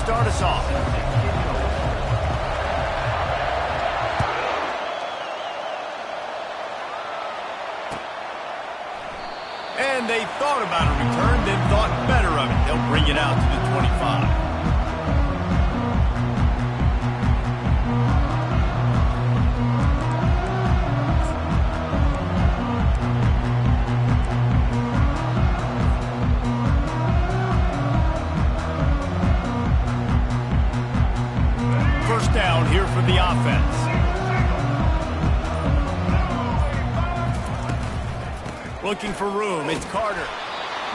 start us off. And they thought about a return, then thought better of it. They'll bring it out to the 25. First down here for the offense. Looking for room. It's Carter.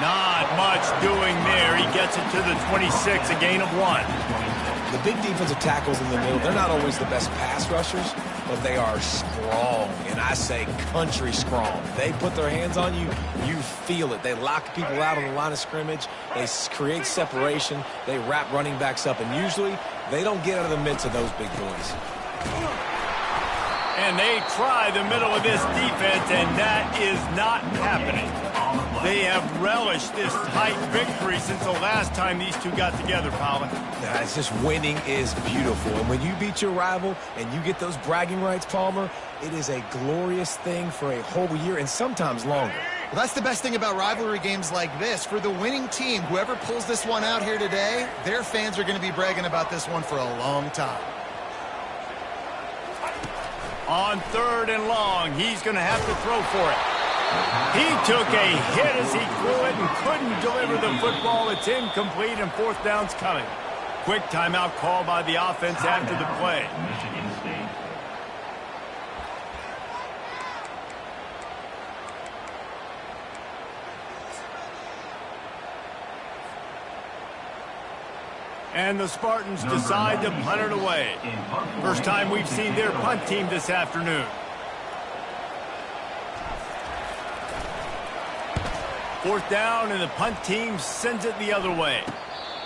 Not much doing there. He gets it to the 26, a gain of 1. The big defensive tackles in the middle, they're not always the best pass rushers, but they are strong, and I say country strong. They put their hands on you, you feel it. They lock people out on the line of scrimmage. They create separation. They wrap running backs up, and usually they don't get out of the midst of those big boys. And they try the middle of this defense, and that is not happening. They have relished this tight victory since the last time these two got together, Powell. Yeah, it's just winning is beautiful. And when you beat your rival and you get those bragging rights, Palmer, it is a glorious thing for a whole year and sometimes longer. Well, that's the best thing about rivalry games like this. For the winning team, whoever pulls this one out here today, their fans are going to be bragging about this one for a long time. On 3rd and long, he's going to have to throw for it. He took a hit as he threw it and couldn't deliver the football. It's incomplete, and 4th down's coming. Quick timeout call by the offense after the play. And the Spartans decide to punt it away. First time we've seen their punt team this afternoon. 4th down, and the punt team sends it the other way.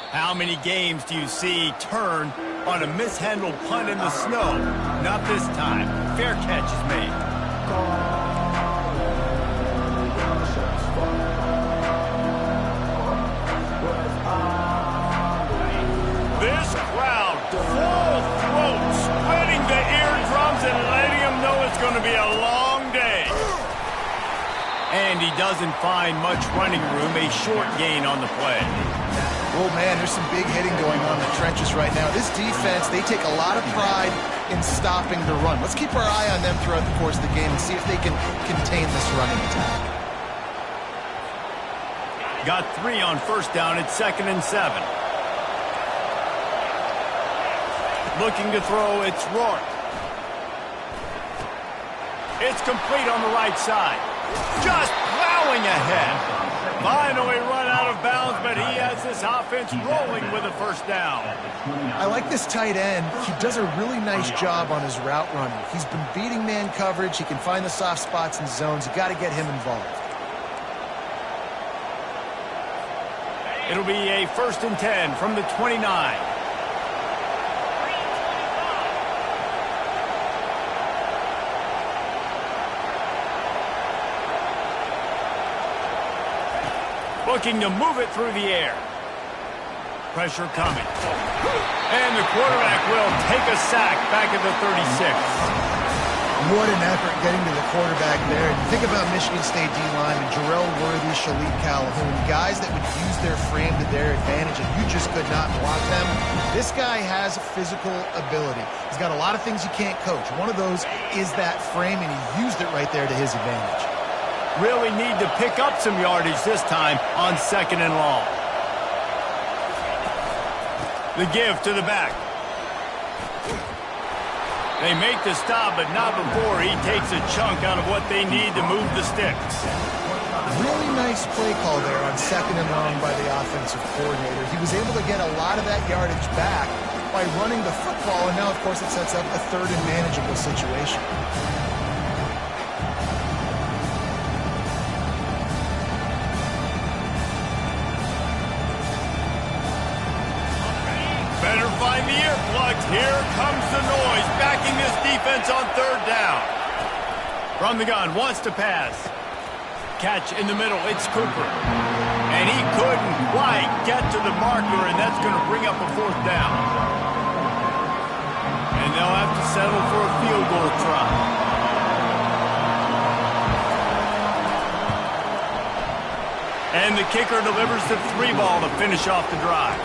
How many games do you see turn on a mishandled punt in the snow? Not this time. Fair catch is made. This crowd, full throat, splitting the eardrums and letting them know it's going to be a long day. And he doesn't find much running room, a short gain on the play. Oh, man, there's some big hitting going on in the trenches right now. This defense, they take a lot of pride in stopping the run. Let's keep our eye on them throughout the course of the game and see if they can contain this running attack. Got 3 on 1st down. It's 2nd and 7. Looking to throw, it's Rourke. It's complete on the right side. Just plowing ahead. Finally run out of bounds, but he has this offense rolling with a 1st down. I like this tight end. He does a really nice job on his route running. He's been beating man coverage. He can find the soft spots and zones. You got to get him involved. It'll be a 1st and 10 from the 29. Looking to move it through the air. Pressure coming. And the quarterback will take a sack back at the 36. What an effort getting to the quarterback there. And think about Michigan State D-line, Jarrell Worthy, Shalik Calhoun, guys that would use their frame to their advantage, and you just could not block them. This guy has physical ability. He's got a lot of things you can't coach. One of those is that frame, and he used it right there to his advantage. Really need to pick up some yardage this time on 2nd and long. The give to the back. They make the stop, but not before he takes a chunk out of what they need to move the sticks. Really nice play call there on 2nd and long by the offensive coordinator. He was able to get a lot of that yardage back by running the football, and now, of course, it sets up a 3rd and manageable situation. Better find the earplugs. Here comes the noise, backing this defense on 3rd down. From the gun, wants to pass. Catch in the middle, it's Cooper. And he couldn't quite get to the marker, and that's going to bring up a 4th down. And they'll have to settle for a field goal try. And the kicker delivers the 3 ball to finish off the drive.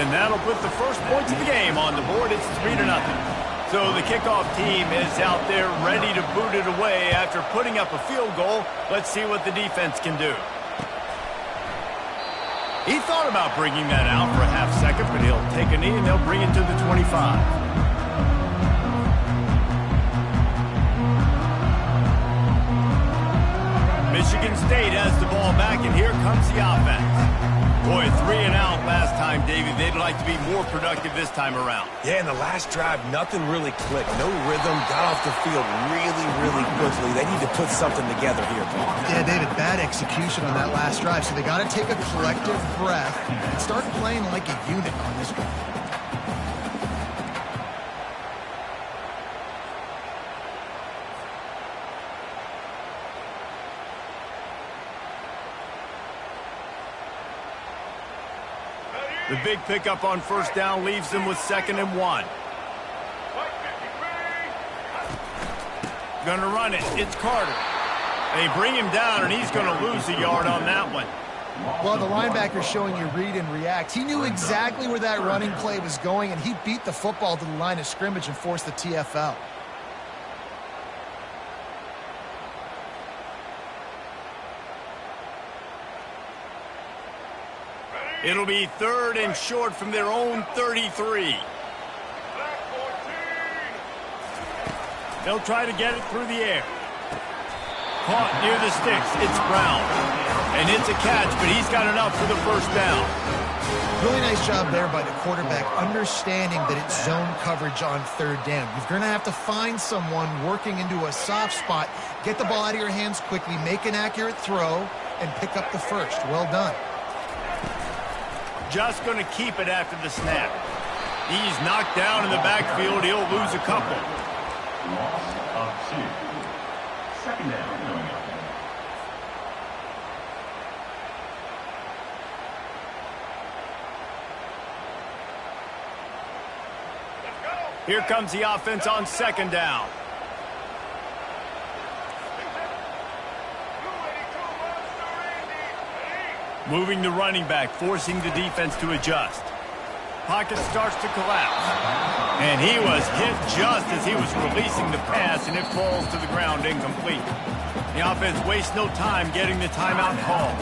And that'll put the first points of the game on the board. It's 3-0. So the kickoff team is out there ready to boot it away after putting up a field goal. Let's see what the defense can do. He thought about bringing that out for a half second, but he'll take a knee and they'll bring it to the 25. Michigan State has the ball back, and here comes the offense. Boy, 3 and out last time, Davey. They'd like to be more productive this time around. Yeah, in the last drive, nothing really clicked. No rhythm, got off the field really, really quickly. They need to put something together here, Paul. Yeah, David, bad execution on that last drive. So they got to take a collective breath and start playing like a unit on this one. The big pickup on 1st down leaves them with 2nd and 1. Gonna run it. It's Carter. They bring him down, and he's gonna lose a yard on that one. Well, the linebacker's showing you read and react. He knew exactly where that running play was going, and he beat the football to the line of scrimmage and forced the TFL. It'll be 3rd and short from their own 33. They'll try to get it through the air. Caught near the sticks. It's Brown. And it's a catch, but he's got enough for the 1st down. Really nice job there by the quarterback, understanding that it's zone coverage on 3rd down. You're going to have to find someone working into a soft spot, get the ball out of your hands quickly, make an accurate throw, and pick up the 1st. Well done. Just going to keep it after the snap. He's knocked down in the backfield. He'll lose a couple. Loss of 2. 2nd down coming up. Here comes the offense on 2nd down. Moving the running back, forcing the defense to adjust. Pocket starts to collapse. And he was hit just as he was releasing the pass, and it falls to the ground incomplete. The offense wastes no time getting the timeout called.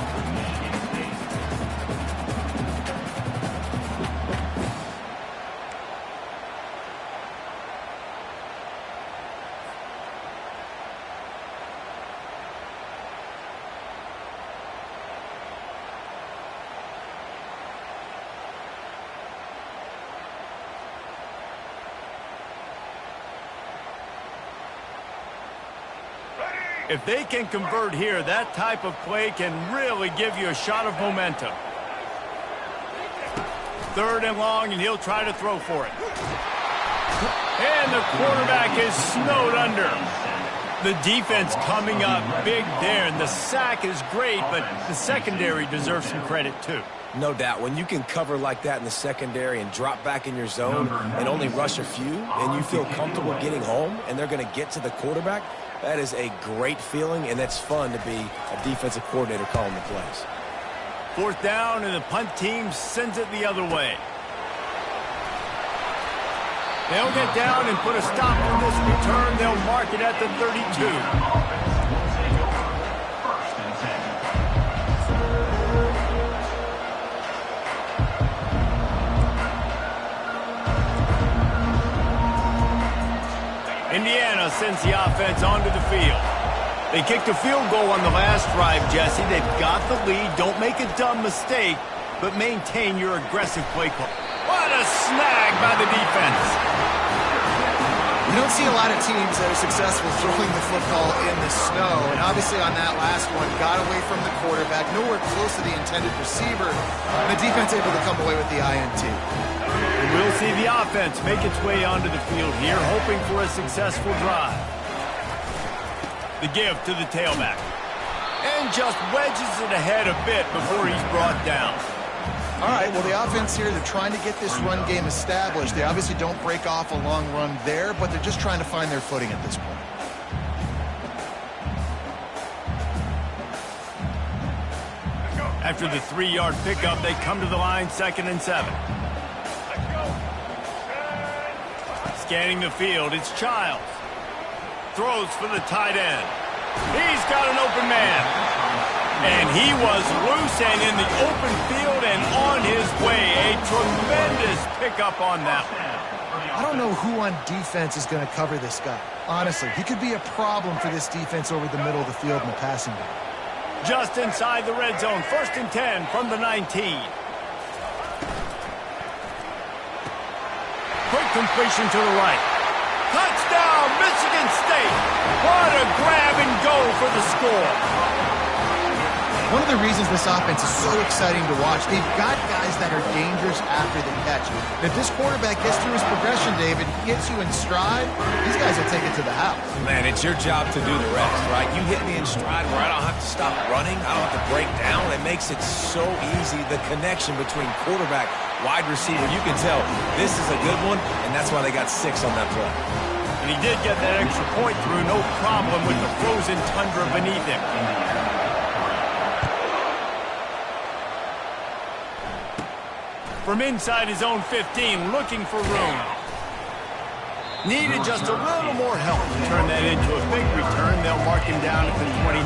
If they can convert here, that type of play can really give you a shot of momentum. 3rd and long, and he'll try to throw for it. And the quarterback is snowed under. The defense coming up big there, and the sack is great, but the secondary deserves some credit too. No doubt. When you can cover like that in the secondary and drop back in your zone and only rush a few, and you feel comfortable getting home, and they're going to get to the quarterback, that is a great feeling, and that's fun to be a defensive coordinator calling the plays. 4th down, and the punt team sends it the other way. They'll get down and put a stop on this return. They'll mark it at the 32. Indiana sends the offense onto the field. They kicked a field goal on the last drive, Jesse. They've got the lead. Don't make a dumb mistake, but maintain your aggressive play call. What a snag by the defense. You don't see a lot of teams that are successful throwing the football in the snow, and obviously on that last one, got away from the quarterback, nowhere close to the intended receiver, and the defense able to come away with the INT. We'll see the offense make its way onto the field here, hoping for a successful drive. The give to the tailback. and just wedges it ahead a bit before he's brought down. All right, well, the offense here, they're trying to get this run game established. They obviously don't break off a long run there, but they're just trying to find their footing at this point. After the 3-yard pickup, they come to the line 2nd and 7. Scanning the field, it's Childs. Throws for the tight end. He's got an open man. And he was loose and in the open field and on his way. A tremendous pickup on that one. I don't know who on defense is going to cover this guy. Honestly, he could be a problem for this defense over the middle of the field in the passing game. Just inside the red zone, 1st and 10 from the 19. Quick completion to the right. Touchdown, Michigan State. What a grab and go for the score. One of the reasons this offense is so exciting to watch, they've got guys that are dangerous after the catch. And if this quarterback gets through his progression, David, gets you in stride, these guys will take it to the house. Man, it's your job to do the rest, right? You hit me in stride where I don't have to stop running. I don't have to break down. It makes it so easy, the connection between quarterback, wide receiver. You can tell this is a good one, and that's why they got 6 on that play. And he did get that extra point through, no problem with the frozen tundra beneath him. From inside his own 15, looking for room. Needed just a little more help to turn that into a big return. They'll mark him down at the 29.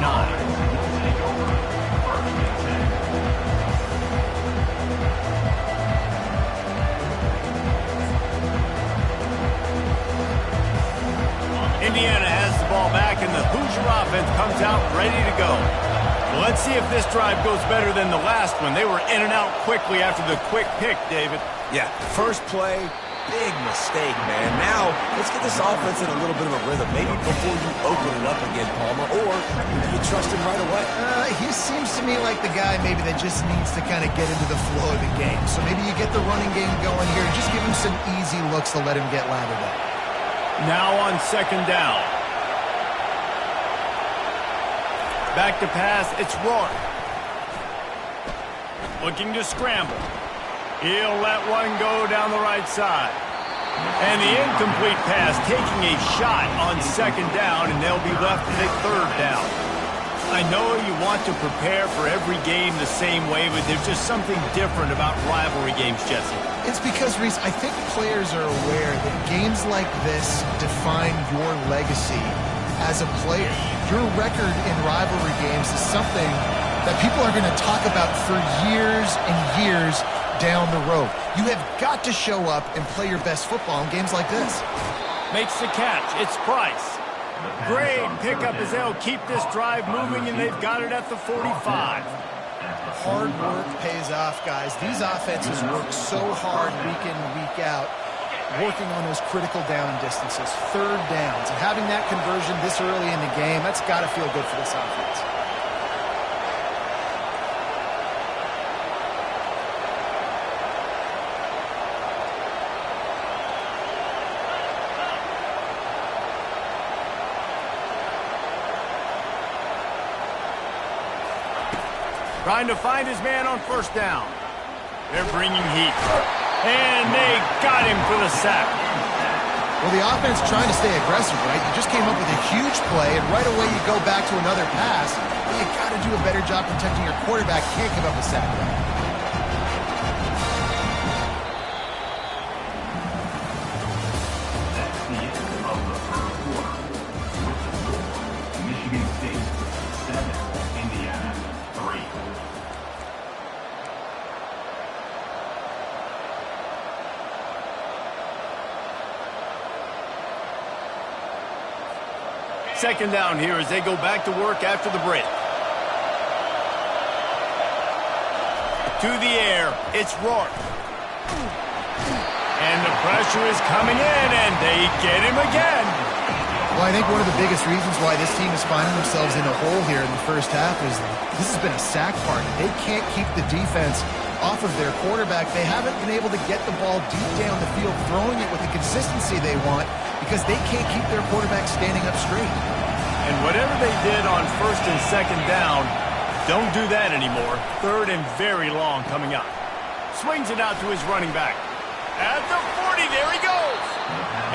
Indiana has the ball back, and the Hoosier offense comes out ready to go. Well, let's see if this drive goes better than the last one. They were in and out quickly after the quick pick, David. Yeah, first play, big mistake, man. Now, let's get this offense in a little bit of a rhythm. Maybe before you open it up again, Palmer, or do you trust him right away? He seems to me like the guy maybe that just needs to kind of get into the flow of the game. So maybe you get the running game going here and just give him some easy looks to let him get lathered up. Now on 2nd down. Back to pass, it's Rourke. Looking to scramble. He'll let one go down the right side. And the incomplete pass taking a shot on 2nd down, and they'll be left with a 3rd down. I know you want to prepare for every game the same way, but there's just something different about rivalry games, Jesse. It's because, Reese, I think players are aware that games like this define your legacy as a player. Your record in rivalry games is something that people are going to talk about for years and years down the road. You have got to show up and play your best football in games like this. Makes the catch. It's Price. Great pickup as they'll keep this drive moving, and they've got it at the 45. Hard work pays off, guys. These offenses work so hard week in and week out, working on those critical down distances, 3rd downs, and having that conversion this early in the game, that's got to feel good for this offense. Trying to find his man on 1st down. They're bringing heat. And they got him for the sack. Well, the offense trying to stay aggressive, right? You just came up with a huge play, and right away you go back to another pass. Well, you got to do a better job protecting your quarterback. Can't give up a sack. That's the end of the first quarter. Michigan State 7, Indiana 3. Second down here as they go back to work after the break. To the air, it's Rourke. And the pressure is coming in, and they get him again. Well, I think one of the biggest reasons why this team is finding themselves in a hole here in the first half is this has been a sack party. They can't keep the defense off of their quarterback. They haven't been able to get the ball deep down the field, throwing it with the consistency they want because they can't keep their quarterback standing up straight. And whatever they did on first and second down, don't do that anymore. Third and very long coming up. Swings it out to his running back. At the 40, there he goes.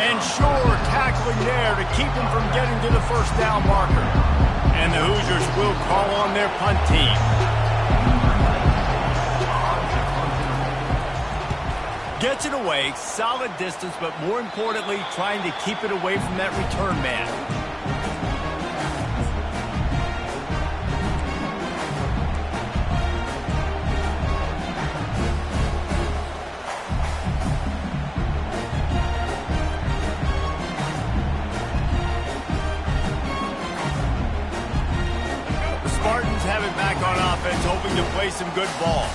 And sure, tackling there to keep him from getting to the first down marker. And the Hoosiers will call on their punt team. Gets it away, solid distance, but more importantly, trying to keep it away from that return man. Have it back on offense, hoping to play some good ball.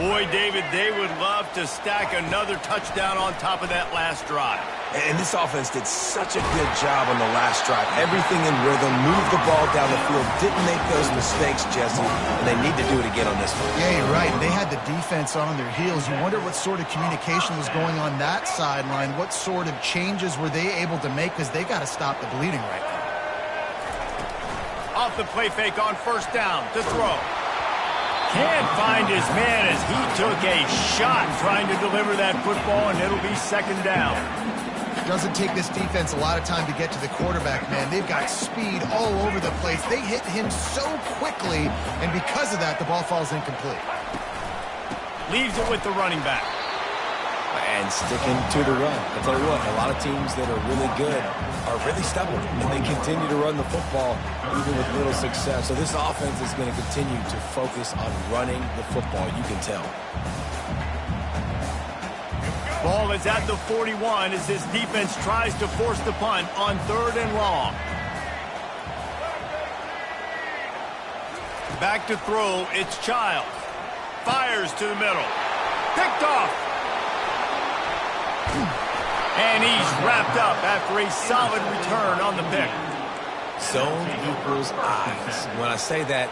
Boy, David, they would love to stack another touchdown on top of that last drive. And this offense did such a good job on the last drive. Everything in rhythm, moved the ball down the field, didn't make those mistakes, Jesse, and they need to do it again on this one. Yeah, you're right. They had the defense on their heels. You wonder what sort of communication was going on that sideline. What sort of changes were they able to make, because they got to stop the bleeding right now. Off the play fake on first down to throw. Can't find his man as he took a shot trying to deliver that football, and it'll be second down. Doesn't take this defense a lot of time to get to the quarterback, man. They've got speed all over the place. They hit him so quickly, and because of that, the ball falls incomplete. Leaves it with the running back. And sticking to the run. I'll tell you what, a lot of teams that are really good are really stubborn, and they continue to run the football even with little success. So this offense is going to continue to focus on running the football, you can tell. Ball is at the 41 as his defense tries to force the punt on third and long. Back to throw, it's Childs. Fires to the middle. Picked off. And he's wrapped up after a solid return on the pick. Zone equals eyes. When I say that,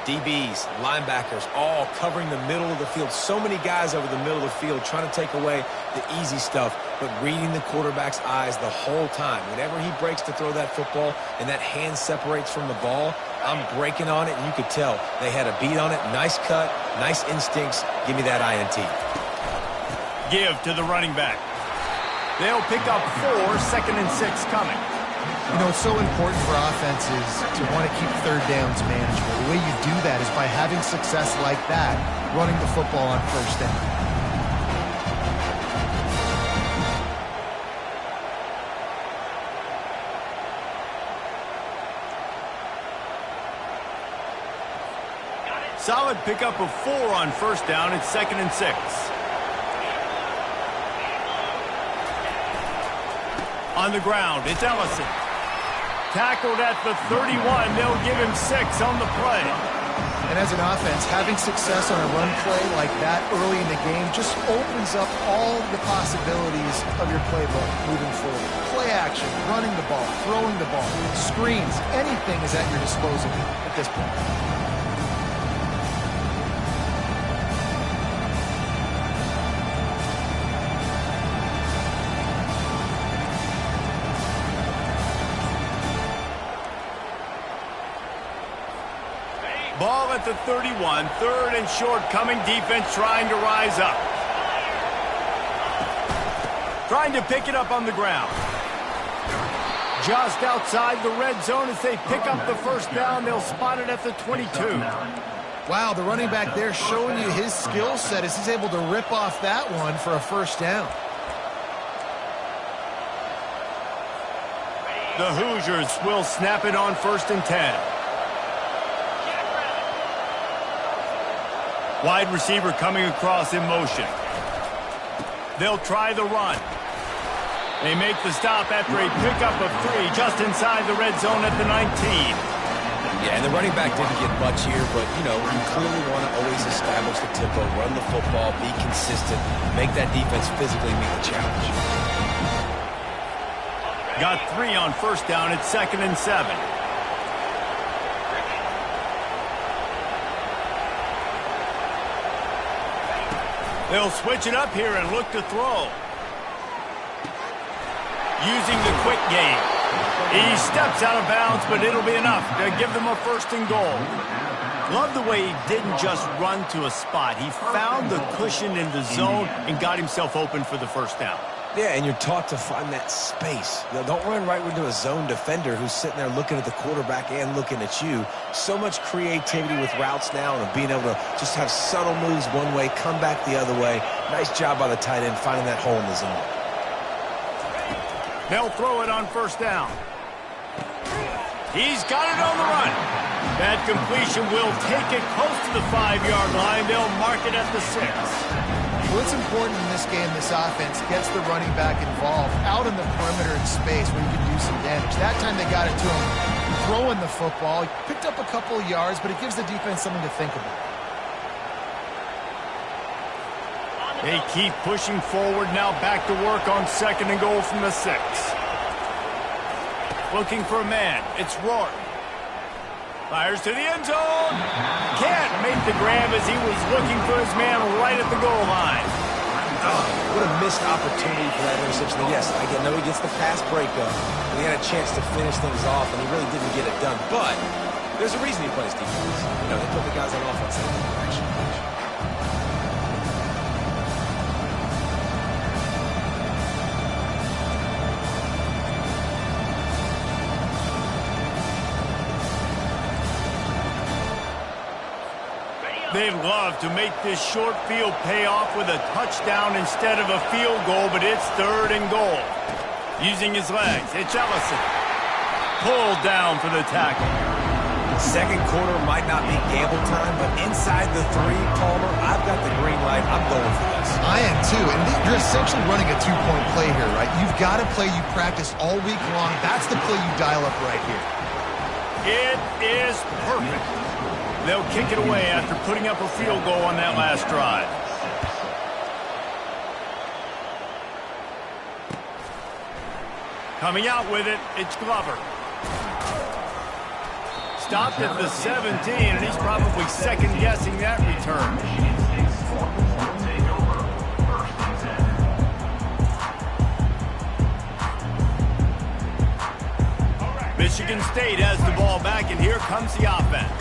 DBs, linebackers, all covering the middle of the field. So many guys over the middle of the field trying to take away the easy stuff, but reading the quarterback's eyes the whole time. Whenever he breaks to throw that football and that hand separates from the ball, I'm breaking on it, and you could tell they had a beat on it. Nice cut, nice instincts. Give me that INT. Give to the running back. They'll pick up 4, second and 6 coming. You know, it's so important for offenses to want to keep third downs manageable. The way you do that is by having success like that, running the football on first down. Solid pickup of 4 on first down. It's second and 6. On the ground, it's Ellison. Tackled at the 31. They'll give him 6 on the play. And as an offense, having success on a run play like that early in the game just opens up all the possibilities of your playbook moving forward. Play action, running the ball, throwing the ball, screens, anything is at your disposal at this point. Ball at the 31, third and short coming, defense trying to rise up. Trying to pick it up on the ground. Just outside the red zone as they pick up the first down. They'll spot it at the 22. Wow, the running back there showing you his skill set as he's able to rip off that one for a first down. The Hoosiers will snap it on first and 10. Wide receiver coming across in motion. They'll try the run. They make the stop after a pickup of 3 just inside the red zone at the 19. Yeah, and the running back didn't get much here, but, you know, you clearly want to always establish the tempo, run the football, be consistent, make that defense physically meet the challenge. Got 3 on first down at second and 7. They'll switch it up here and look to throw. Using the quick game. He steps out of bounds, but it'll be enough to give them a 1st and goal. Love the way he didn't just run to a spot. He found the cushion in the zone and got himself open for the 1st down. Yeah, and you're taught to find that space. You know, don't run right into a zone defender who's sitting there looking at the quarterback and looking at you. So much creativity with routes now and being able to just have subtle moves one way, come back the other way. Nice job by the tight end finding that hole in the zone. They'll throw it on 1st down. He's got it on the run. That completion will take it close to the 5-yard line. They'll mark it at the 6. Well, it's important in this game, this offense gets the running back involved out in the perimeter in space where you can do some damage. That time they got it to him throwing the football. He picked up a couple of yards, but it gives the defense something to think about. They keep pushing forward, now back to work on 2nd and goal from the 6. Looking for a man. It's Rourke. Fires to the end zone. Can't make the grab as he was looking for his man right at the goal line. Oh, what a missed opportunity for that interception. Yes, I know he gets the pass breakup, and he had a chance to finish things off, and he really didn't get it done. But there's a reason he plays defense. You know, they put the guys on offense in the direction. They'd love to make this short field pay off with a touchdown instead of a field goal, but it's 3rd and goal. Using his legs, it's Ellison. Pulled down for the tackle. 2nd quarter might not be gamble time, but inside the 3, Palmer, I've got the green light. I'm going for this. I am too, and you're essentially running a 2-point play here, right? You've got a play you practice all week long. That's the play you dial up right here. It is perfect. They'll kick it away after putting up a field goal on that last drive. Coming out with it, it's Glover. Stopped at the 17, and he's probably second-guessing that return. Michigan State has the ball back, and here comes the offense.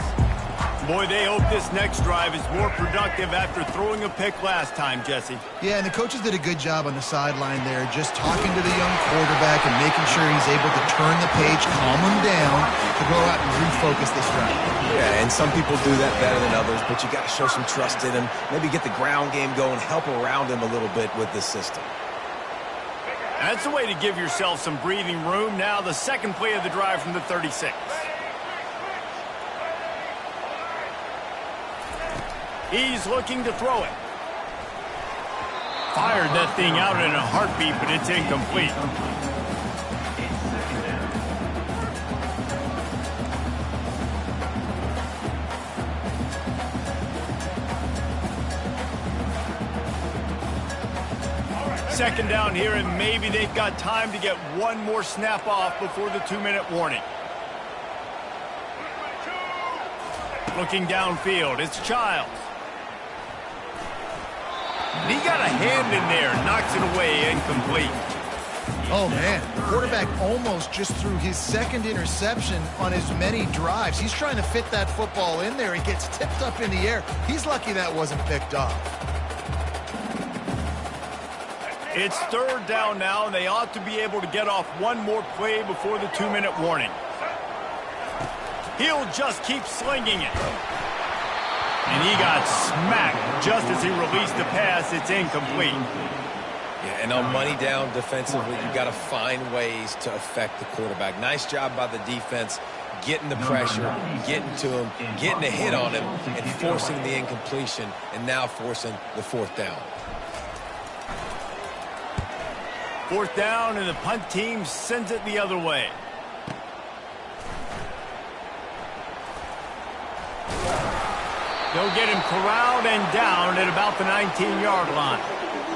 Boy, they hope this next drive is more productive after throwing a pick last time, Jesse. Yeah, and the coaches did a good job on the sideline there, just talking to the young quarterback and making sure he's able to turn the page, calm him down, to go out and refocus this drive. Yeah, and some people do that better than others, but you got to show some trust in him, maybe get the ground game going, help around him a little bit with this system. That's the way to give yourself some breathing room. Now the 2nd play of the drive from the 36. He's looking to throw it. Fired that thing out in a heartbeat, but it's incomplete. Second down here, and maybe they've got time to get one more snap off before the 2-minute warning. Looking downfield, it's Childs. He got a hand in there, knocks it away, incomplete. Oh, man. The quarterback almost just threw his 2nd interception on as many drives. He's trying to fit that football in there. He gets tipped up in the air. He's lucky that wasn't picked off. It's 3rd down now, and they ought to be able to get off one more play before the 2-minute warning. He'll just keep slinging it. And he got smacked just as he released the pass. It's incomplete. Yeah, and on money down defensively, you've got to find ways to affect the quarterback. Nice job by the defense, getting the pressure, getting to him, getting a hit on him, and forcing the incompletion, and now forcing the 4th down. 4th down, and the punt team sends it the other way. They'll get him corralled and down at about the 19-yard line.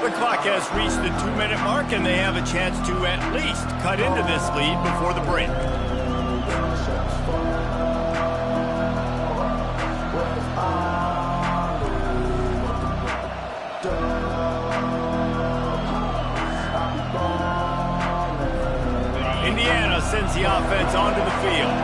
The clock has reached the 2-minute mark, and they have a chance to at least cut into this lead before the break. sends the offense onto the field.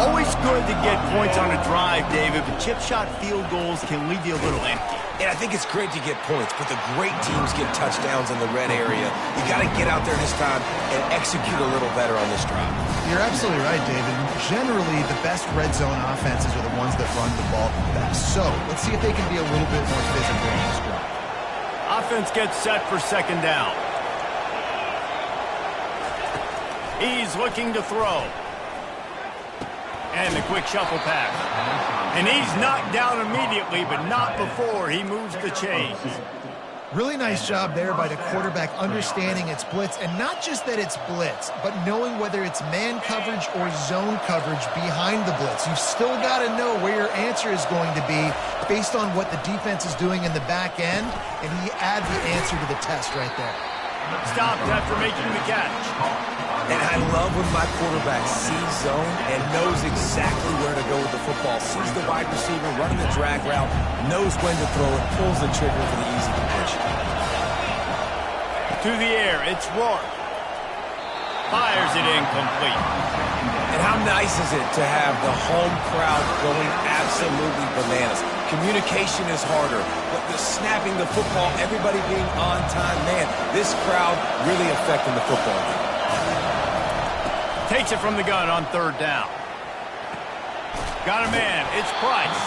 Always good to get points on a drive, David, but chip shot field goals can leave you a little empty. And I think it's great to get points, but the great teams get touchdowns in the red area. You got to get out there this time and execute a little better on this drive. You're absolutely right, David. Generally, the best red zone offenses are the ones that run the ball best. So let's see if they can be a little bit more physical on this drive. Offense gets set for second down. He's looking to throw. And the quick shuffle pass. And he's knocked down immediately, but not before he moves the chains. Really nice job there by the quarterback understanding it's blitz, and not just that it's blitz, but knowing whether it's man coverage or zone coverage behind the blitz. You've still got to know where your answer is going to be based on what the defense is doing in the back end, and he adds the answer to the test right there. Stopped after making the catch. And I love when my quarterback sees zone and knows exactly where to go with the football. Sees the wide receiver running the drag route, knows when to throw it, pulls the trigger for the easy completion. To the air, it's Rourke. Fires it incomplete. And how nice is it to have the home crowd going absolutely bananas? Communication is harder, but the snapping the football, everybody being on time, man, this crowd really affecting the football game. Takes it from the gun on third down. Got a man. It's Price.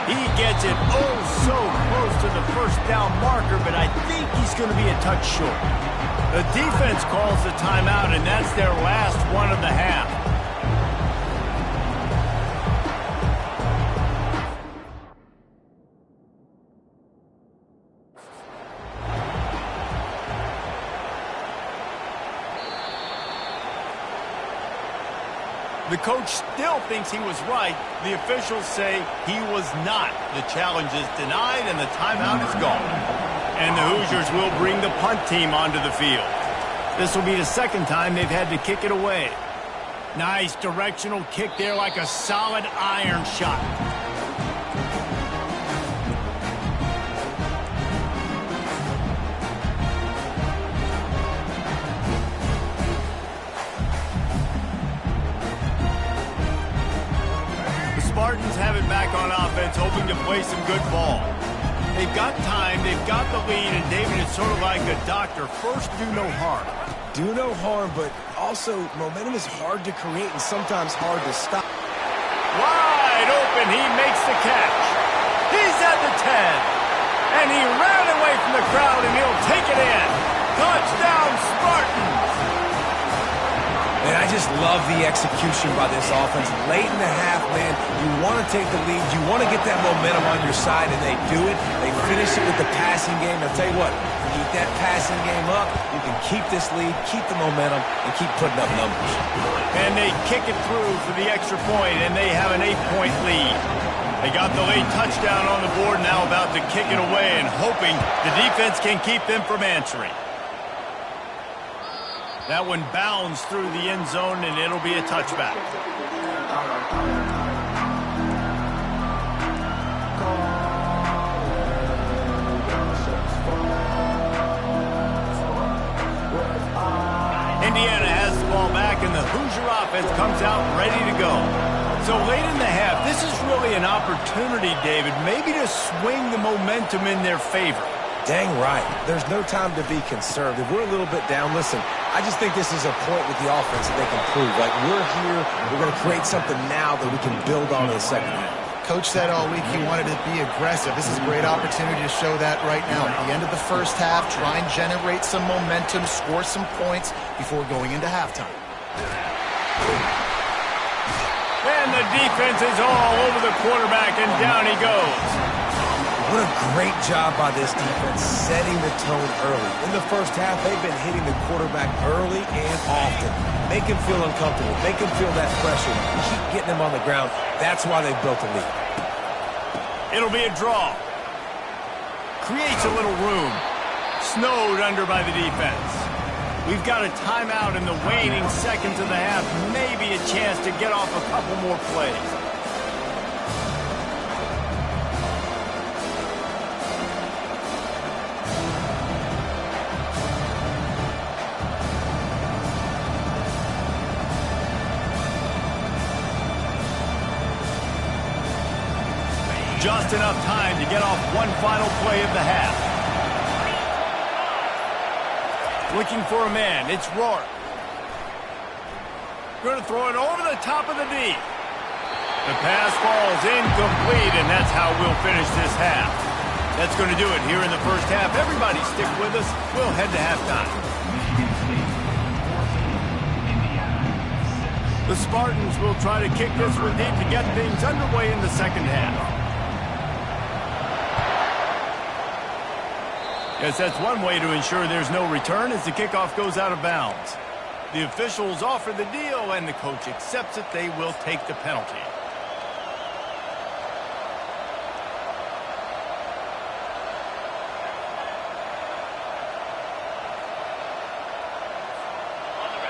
He gets it so close to the first down marker, but I think he's going to be a touch short. The defense calls the timeout, and that's their last one of the half. The coach still thinks he was right. The officials say he was not. The challenge is denied and the timeout is gone. And the Hoosiers will bring the punt team onto the field. This will be the second time they've had to kick it away. Nice directional kick there like a solid iron shot. Spartans have it back on offense, hoping to play some good ball. They've got time, they've got the lead, and David, it's sort of like a doctor. First, do no harm. Do no harm, but also momentum is hard to create and sometimes hard to stop. Wide open, he makes the catch. He's at the 10. And he ran away from the crowd, and he'll take it in. Touchdown, Spartans! And I just love the execution by this offense. Late in the half, man, you want to take the lead. You want to get that momentum on your side, and they do it. They finish it with the passing game. I'll tell you what, keep that passing game up. You can keep this lead, keep the momentum, and keep putting up numbers. And they kick it through for the extra point, and they have an 8-point lead. They got the late touchdown on the board, now about to kick it away and hoping the defense can keep them from answering. That one bounds through the end zone, and it'll be a touchback. Indiana has the ball back, and the Hoosier offense comes out ready to go. So late in the half, this is really an opportunity, David, maybe to swing the momentum in their favor. Dang right. There's no time to be concerned. If we're a little bit down, listen, I just think this is a point with the offense that they can prove. Like, we're here, we're going to create something now that we can build on in the second half. Coach said all week he wanted to be aggressive. This is a great opportunity to show that right now. At the end of the first half, try and generate some momentum, score some points before going into halftime. And the defense is all over the quarterback, and down he goes. What a great job by this defense setting the tone early. In the first half, they've been hitting the quarterback early and often. Make him feel uncomfortable. Make him feel that pressure. Keep getting him on the ground. That's why they've built a lead. It'll be a draw. Creates a little room. Snowed under by the defense. We've got a timeout in the waning seconds of the half. Maybe a chance to get off a couple more plays. Just enough time to get off one final play of the half. Looking for a man. It's Rourke. Going to throw it over the top of the D. The pass falls incomplete, and that's how we'll finish this half. That's going to do it here in the first half. Everybody stick with us. We'll head to halftime. The Spartans will try to kick this one deep to get things underway in the second half. Yes, that's one way to ensure there's no return as the kickoff goes out of bounds. The officials offer the deal, and the coach accepts it. They will take the penalty.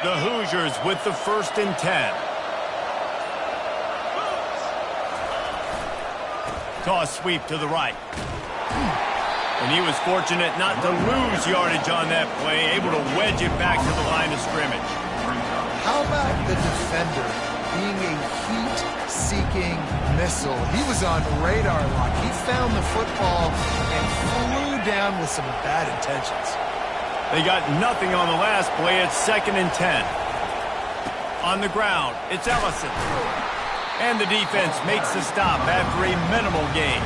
The Hoosiers with the 1st and 10. Toss sweep to the right. And he was fortunate not to lose yardage on that play, able to wedge it back to the line of scrimmage. How about the defender being a heat-seeking missile? He was on radar lock. He found the football and flew down with some bad intentions. They got nothing on the last play. It's 2nd and 10. On the ground, it's Ellison. And the defense makes the stop after a minimal gain.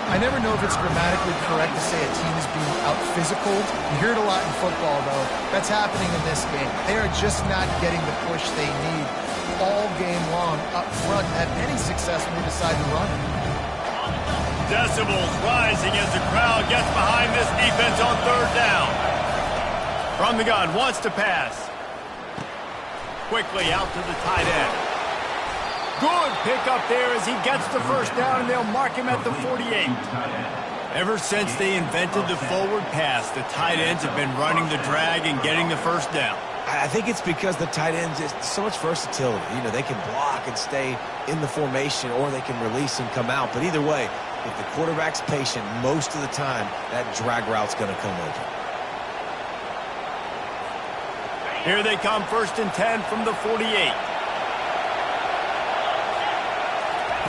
I never know if it's grammatically correct to say a team is being out-physicaled. You hear it a lot in football, though. That's happening in this game. They are just not getting the push they need all game long up front to have any success when they decide to run it. Decibels rising as the crowd gets behind this defense on 3rd down. From the gun, wants to pass. Quickly out to the tight end. Good pickup there as he gets the 1st down, and they'll mark him at the 48. Ever since they invented the forward pass, the tight ends have been running the drag and getting the 1st down. I think it's because the tight ends just so much versatility. You know, they can block and stay in the formation, or they can release and come out. But either way, if the quarterback's patient most of the time, that drag route's going to come open. Here they come, 1st and 10 from the 48.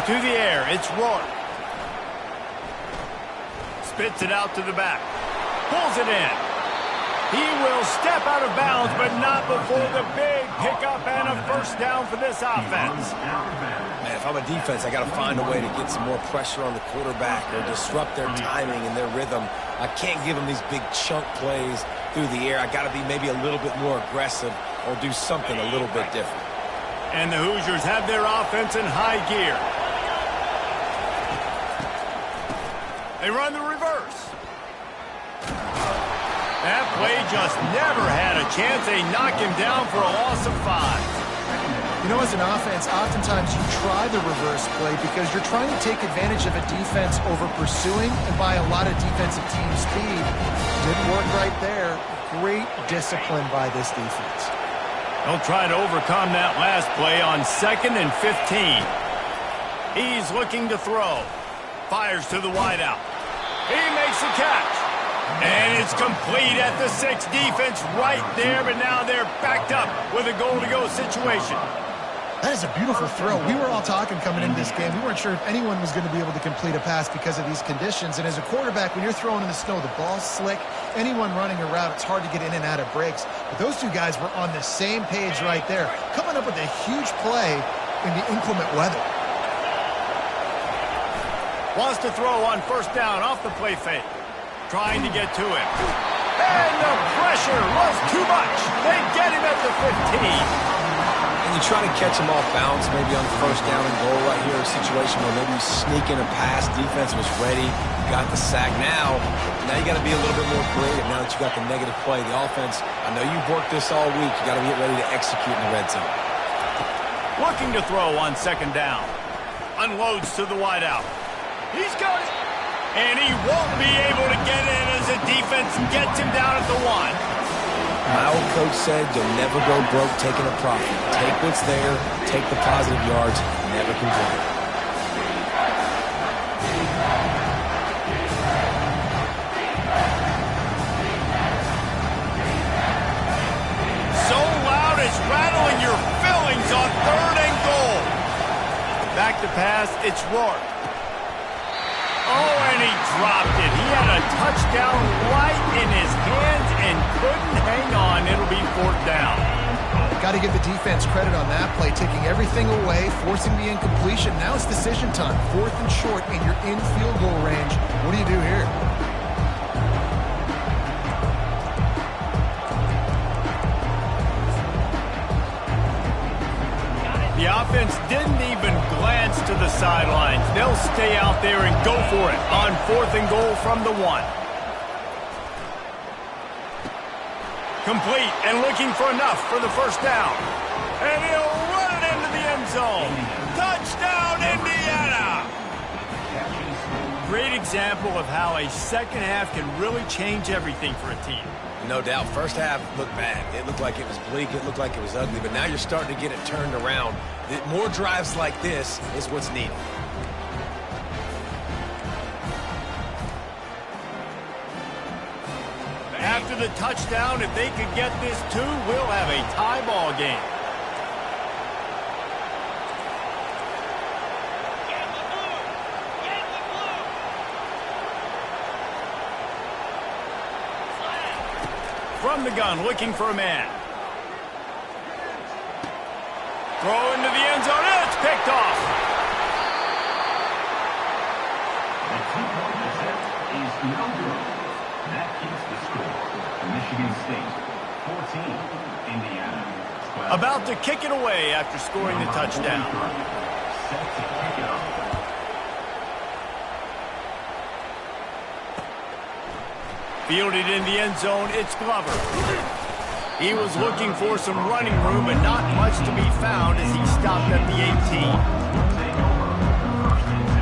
To the air, it's Rourke. Spits it out to the back. Pulls it in. He will step out of bounds, but not before the big pickup and a 1st down for this offense. Man, if I'm a defense, I got to find a way to get some more pressure on the quarterback or disrupt their timing and their rhythm. I can't give them these big chunk plays through the air. I got to be maybe a little bit more aggressive or do something a little bit different. And the Hoosiers have their offense in high gear. They run the reverse. That play just never had a chance. They knock him down for a loss of 5. You know, as an offense, oftentimes you try the reverse play because you're trying to take advantage of a defense over pursuing and buy a lot of defensive team speed. Didn't work right there. Great discipline by this defense. They'll try to overcome that last play on 2nd and 15. He's looking to throw. Fires to the wideout. He makes the catch. And it's complete at the 6. Defense right there, but now they're backed up with a goal-to-go situation. That is a beautiful throw. We were all talking coming into this game. We weren't sure if anyone was going to be able to complete a pass because of these conditions. And as a quarterback, when you're throwing in the snow, the ball's slick. Anyone running a route, it's hard to get in and out of breaks. But those two guys were on the same page right there, coming up with a huge play in the inclement weather. Wants to throw on 1st down off the play fake. Trying to get to him. And the pressure was too much. They get him at the 15. And you try to catch him off balance, maybe on 1st down and goal right here, a situation where maybe you sneak in a pass, defense was ready, got the sack. Now you got to be a little bit more creative now that you got the negative play. The offense, I know you've worked this all week. You got to get ready to execute in the red zone. Looking to throw on 2nd down. Unloads to the wideout. He's got it. And he won't be able to get in as the defense gets him down at the 1. My old coach said you'll never go broke taking a profit. Take what's there, take the positive yards, never complain. So loud it's rattling your fillings on 3rd and goal. Back to pass, it's Rourke. dropped it. He had a touchdown right in his hands and couldn't hang on. It'll be 4th down. Got to give the defense credit on that play, taking everything away, forcing the incompletion. Now it's decision time. 4th and short, and you're in field goal range. What do you do here? The offense didn't even glance to the sidelines. They'll stay out there and go for it on 4th and goal from the 1. Complete and looking for enough for the 1st down. And he'll run it into the end zone. Touchdown, Indiana! Great example of how a second half can really change everything for a team. No doubt. First half looked bad. It looked like it was bleak. It looked like it was ugly. But now you're starting to get it turned around. More drives like this is what's needed. After the touchdown, if they could get this too, we'll have a tie ball game. From the gun, looking for a man. Throw into the end zone, and it's picked off. The 2-point attempt is no good. That keeps the score. Michigan State, 14, Indiana, 12. About to kick it away after scoring the touchdown. Set to kick it off. Fielded in the end zone, it's Glover. He was looking for some running room, but not much to be found as he stopped at the 18. Take over. 1st and 10.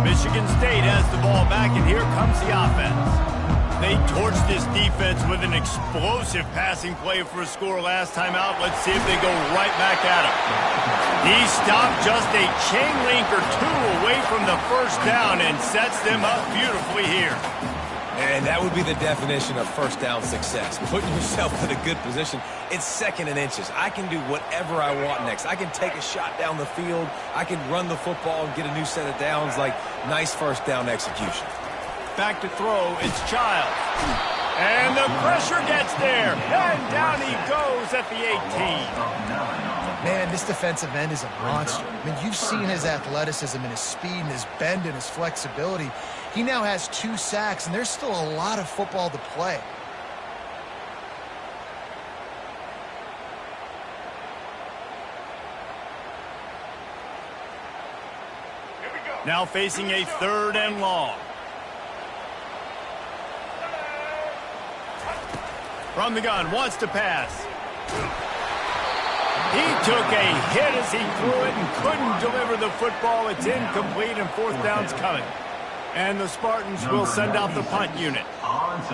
Michigan State has the ball back, and here comes the offense. They torched this defense with an explosive passing play for a score last time out. Let's see if they go right back at him. He stopped just a chain link or 2 away from the 1st down and sets them up beautifully here. And that would be the definition of 1st down success. Putting yourself in a good position. It's 2nd and inches. I can do whatever I want next. I can take a shot down the field. I can run the football and get a new set of downs. Like, nice 1st down execution. Back to throw, it's Childs. And the pressure gets there. And down he goes at the 18. Man, this defensive end is a monster. I mean, you've seen his athleticism and his speed and his bend and his flexibility. He now has 2 sacks, and there's still a lot of football to play. Now facing a 3rd and long. From the gun, wants to pass. He took a hit as he threw it and couldn't deliver the football. It's incomplete, and 4th down's coming. And the Spartans will send out the punt unit.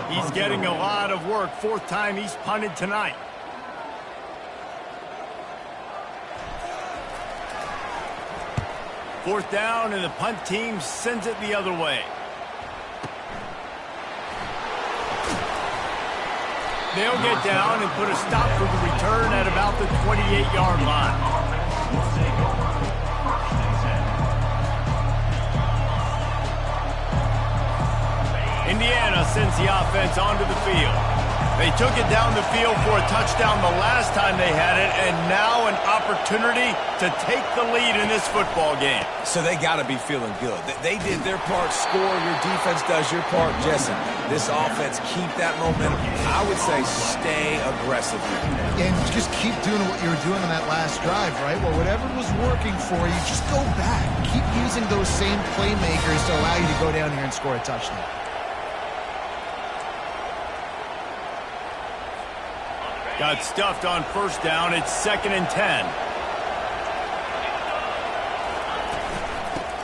He's getting a lot of work. 4th time he's punted tonight. Fourth down, and the punt team sends it the other way. They'll get down and put a stop for the return at about the 28-yard line. Indiana sends the offense onto the field. They took it down the field for a touchdown the last time they had it, and now an opportunity to take the lead in this football game. So they got to be feeling good. They did their part, score. Your defense does your part, Jesse. This offense, keep that momentum. I would say stay aggressive here. And just keep doing what you were doing on that last drive, right? Well, whatever was working for you, just go back. Keep using those same playmakers to allow you to go down here and score a touchdown. Got stuffed on 1st down. It's 2nd and 10.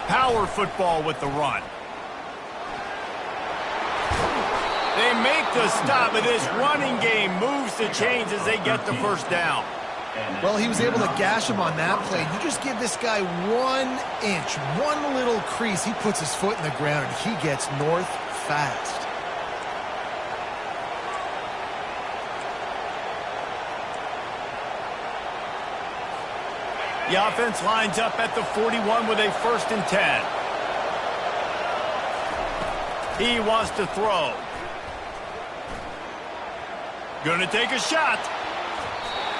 Power football with the run. They make the stop, but this running game moves the chains as they get the 1st down. Well, he was able to gash him on that play. You just give this guy 1 inch, one little crease. He puts his foot in the ground, and he gets north, fast. The offense lines up at the 41 with a 1st and 10. He wants to throw. Gonna take a shot.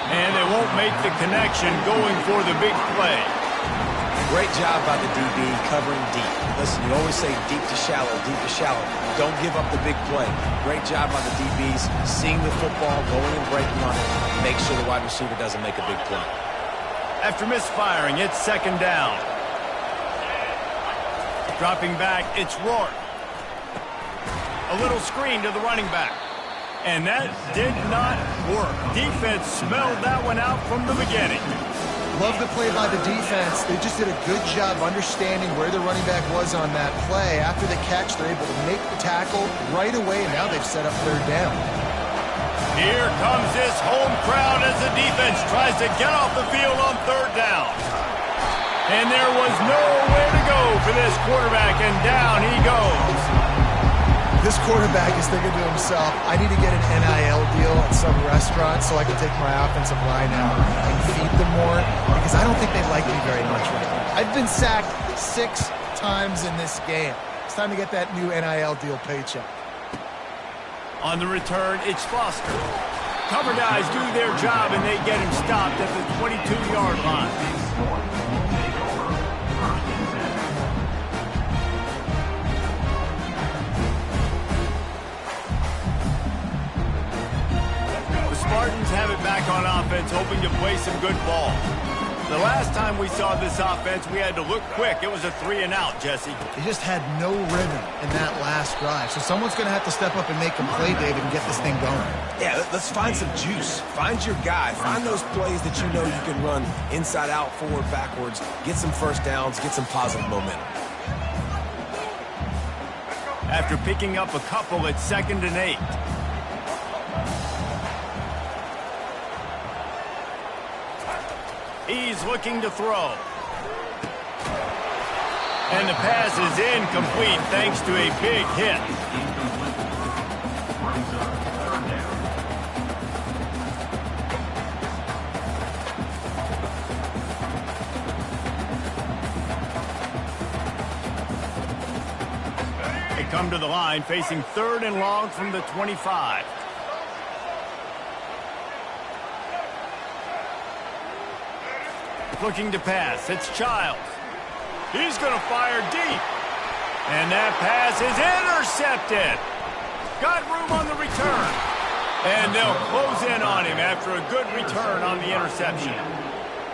And they won't make the connection going for the big play. Great job by the DB covering deep. Listen, you always say deep to shallow, deep to shallow. Don't give up the big play. Great job by the DBs, seeing the football, going and breaking on it, make sure the wide receiver doesn't make a big play. After misfiring, it's 2nd down. Dropping back, it's Rourke. A little screen to the running back. And that did not work. Defense smelled that one out from the beginning. Love the play by the defense. They just did a good job understanding where the running back was on that play. After the catch, they're able to make the tackle right away, and now they've set up 3rd down. Here comes this home crowd as the defense tries to get off the field on 3rd down. And there was nowhere to go for this quarterback, and down he goes. This quarterback is thinking to himself, I need to get an NIL deal at some restaurant so I can take my offensive line out and feed them more, because I don't think they like me very much right now. I've been sacked 6 times in this game. It's time to get that new NIL deal paycheck. On the return, it's Foster. Cover guys do their job, and they get him stopped at the 22-yard line. Spartans have it back on offense, hoping to play some good ball. The last time we saw this offense, we had to look quick. It was a 3-and-out, Jesse. They just had no rhythm in that last drive. So someone's going to have to step up and make a play, David, and get this thing going. Yeah, let's find some juice. Find your guy. Find those plays that you know you can run inside out, forward, backwards. Get some 1st downs. Get some positive momentum. After picking up a couple, it's 2nd and 8. He's looking to throw. And the pass is incomplete thanks to a big hit. They come to the line facing 3rd and long from the 25. Looking to pass. It's Childs. He's going to fire deep. And that pass is intercepted. Got room on the return. And they'll close in on him after a good return on the interception.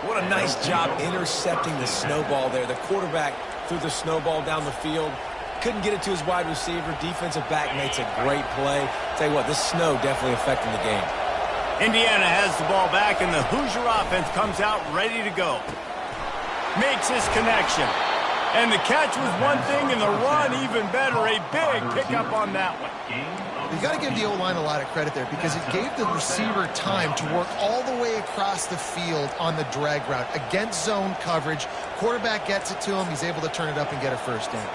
What a nice job intercepting the snowball there. The quarterback threw the snowball down the field. Couldn't get it to his wide receiver. Defensive back makes a great play. Tell you what, this snow definitely affecting the game. Indiana has the ball back, and the Hoosier offense comes out ready to go. Makes his connection. And the catch was one thing, and the run even better. A big pickup on that one. You got to give the O-line a lot of credit there, because it gave the receiver time to work all the way across the field on the drag route. Against zone coverage, quarterback gets it to him. He's able to turn it up and get a 1st down.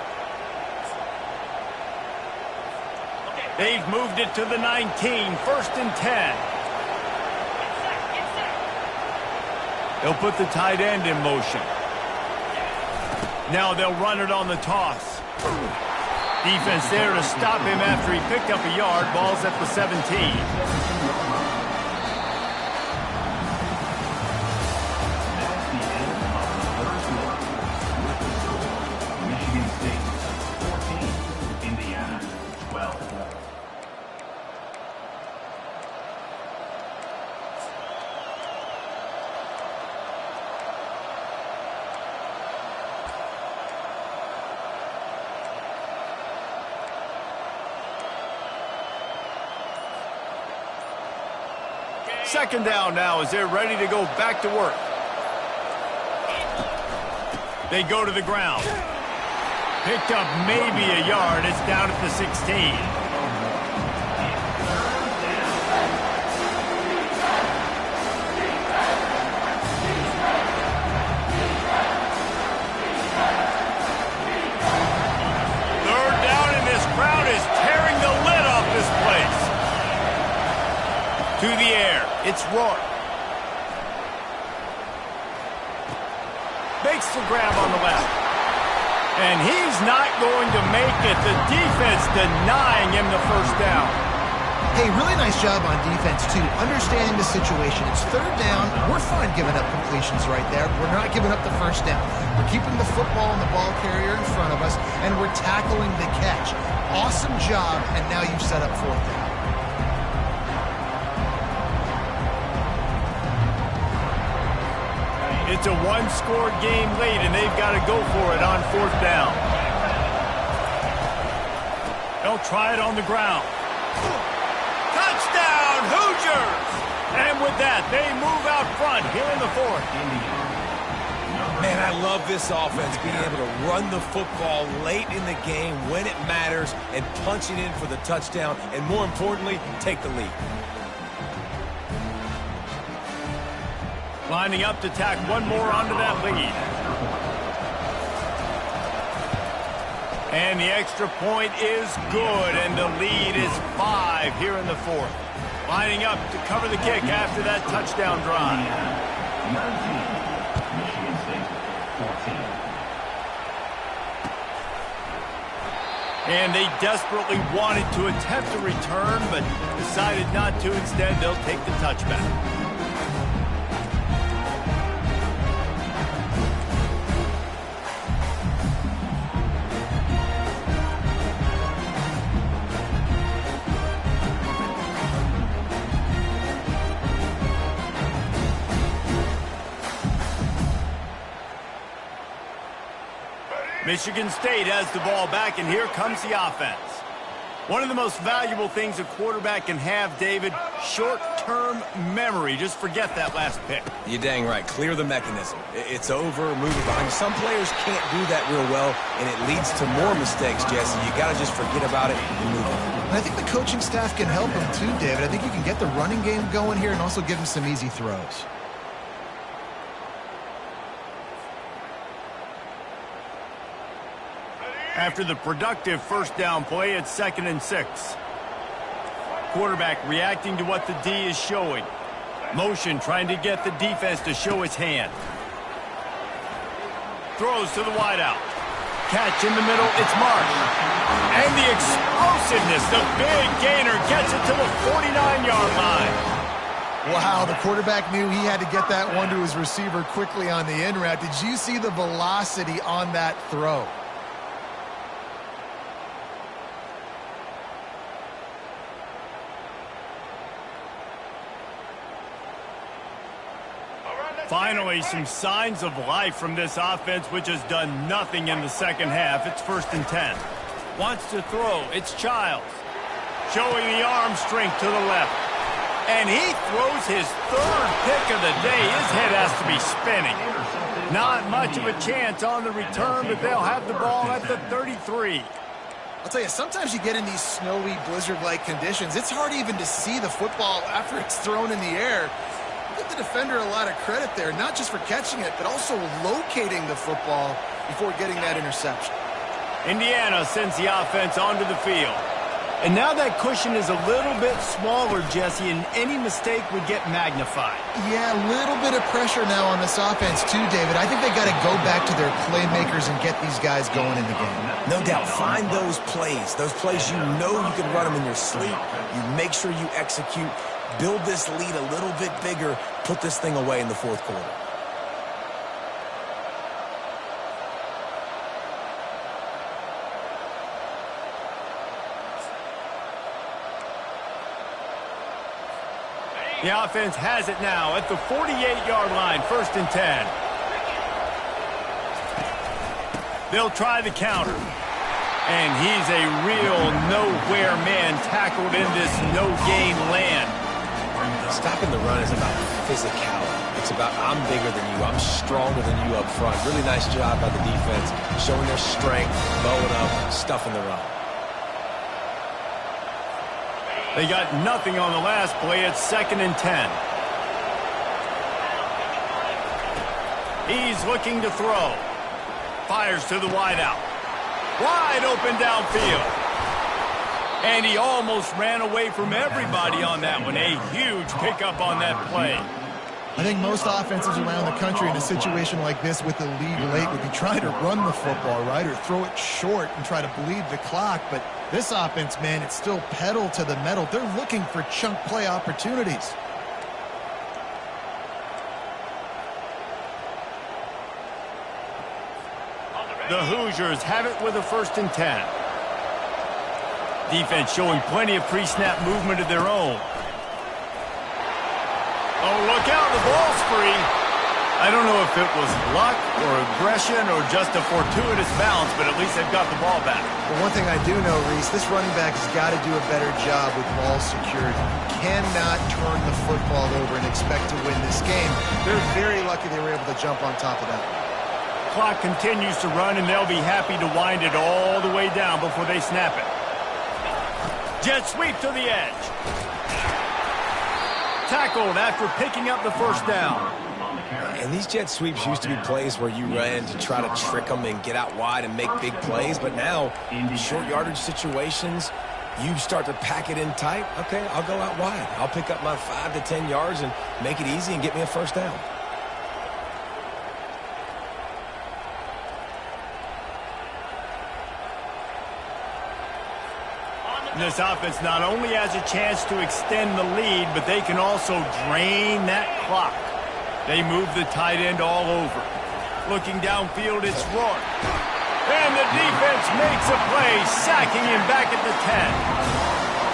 They've moved it to the 19, 1st and 10. They'll put the tight end in motion. Now they'll run it on the toss. Defense there to stop him after he picked up a yard. Ball's at the 17. Second down now as they're ready to go back to work. They go to the ground. Picked up maybe a yard. It's down at the 16. Third down, and this crowd is It's Rourke. Makes the grab on the left. And he's not going to make it. The defense denying him the first down. Hey, really nice job on defense, too. Understanding the situation. It's third down. We're fine giving up completions right there. We're not giving up the first down. We're keeping the football and the ball carrier in front of us, and we're tackling the catch. Awesome job, and now you've set up fourth down. It's a one-score game late, and they've got to go for it on fourth down. They'll try it on the ground. Touchdown, Hoosiers! And with that, they move out front here in the fourth. Man, I love this offense, being able to run the football late in the game when it matters and punch it in for the touchdown, and more importantly, take the lead. Lining up to tack one more onto that lead. And the extra point is good, and the lead is 5 here in the fourth. Lining up to cover the kick after that touchdown drive. 19, Michigan State, 14. And they desperately wanted to attempt a return, but decided not to. Instead, they'll take the touchback. Michigan State has the ball back, and here comes the offense. One of the most valuable things a quarterback can have, David, short-term memory. Just forget that last pick. You're dang right. Clear the mechanism. It's over, move it behind. Some players can't do that real well, and it leads to more mistakes, Jesse. You got to just forget about it and move on. And I think the coaching staff can help him too, David. I think you can get the running game going here and also give him some easy throws. After the productive first down play, it's 2nd and 6. Quarterback reacting to what the D is showing. Motion trying to get the defense to show its hand. Throws to the wideout. Catch in the middle, it's Marsh. And the explosiveness, the big gainer gets it to the 49-yard line. Wow, the quarterback knew he had to get that one to his receiver quickly on the in route. Did you see the velocity on that throw? Finally, some signs of life from this offense, which has done nothing in the second half. It's 1st and 10. Wants to throw. It's Childs. Showing the arm strength to the left. And he throws his 3rd pick of the day. His head has to be spinning. Not much of a chance on the return, but they'll have the ball at the 33. I'll tell you, sometimes you get in these snowy, blizzard-like conditions. It's hard even to see the football after it's thrown in the air. Give the defender a lot of credit there, not just for catching it, but also locating the football before getting that interception. Indiana sends the offense onto the field. And now that cushion is a little bit smaller, Jesse, and any mistake would get magnified. Yeah, a little bit of pressure now on this offense too, David. I think they got to go back to their playmakers and get these guys going in the game. No doubt. Find those plays you know you can run them in your sleep. You make sure you execute. Build this lead a little bit bigger. Put this thing away in the fourth quarter. The offense has it now at the 48-yard line, 1st and 10. They'll try the counter. And he's a real nowhere man tackled in this no-gain land. Stopping the run is about physicality. It's about I'm bigger than you. I'm stronger than you up front. Really nice job by the defense, showing their strength, bowing up, stuffing the run. They got nothing on the last play. It's 2nd and 10. He's looking to throw. Fires to the wideout. Wide open downfield. And he almost ran away from everybody on that one. A huge pickup on that play. I think most offenses around the country in a situation like this with the lead late would be trying to run the football, right, or throw it short and try to bleed the clock. But this offense, man, it's still pedal to the metal. They're looking for chunk play opportunities. The Hoosiers have it with a 1st and 10. Defense showing plenty of pre-snap movement of their own. Oh, look out, the ball's free. I don't know if it was luck or aggression or just a fortuitous bounce, but at least they've got the ball back. Well, one thing I do know, Reese, this running back has got to do a better job with ball security. Cannot turn the football over and expect to win this game. They're very lucky they were able to jump on top of that. Clock continues to run, and they'll be happy to wind it all the way down before they snap it. Jet sweep to the edge. Tackled after picking up the 1st down. And these jet sweeps used to be plays where you ran to try to trick them and get out wide and make big plays. But now, in short yardage situations, you start to pack it in tight. Okay, I'll go out wide. I'll pick up my 5 to 10 yards and make it easy and get me a 1st down. This offense not only has a chance to extend the lead, but they can also drain that clock. They move the tight end all over. Looking downfield, it's Rourke. And the defense makes a play, sacking him back at the 10.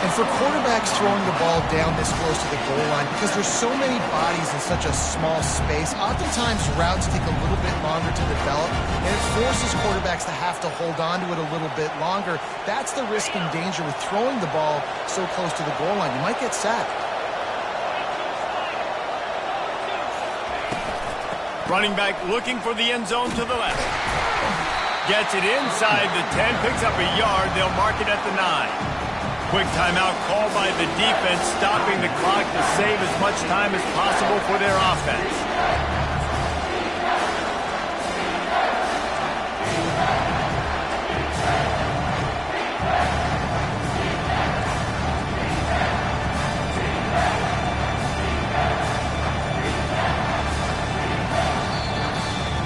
And for quarterbacks throwing the ball down this close to the goal line, because there's so many bodies in such a small space, oftentimes routes take a little bit longer to develop, and it forces quarterbacks to have to hold on to it a little bit longer. That's the risk and danger with throwing the ball so close to the goal line. You might get sacked. Running back looking for the end zone to the left. Gets it inside the 10, picks up a yard. They'll mark it at the 9. Quick timeout called by the defense, stopping the clock to save as much time as possible for their offense.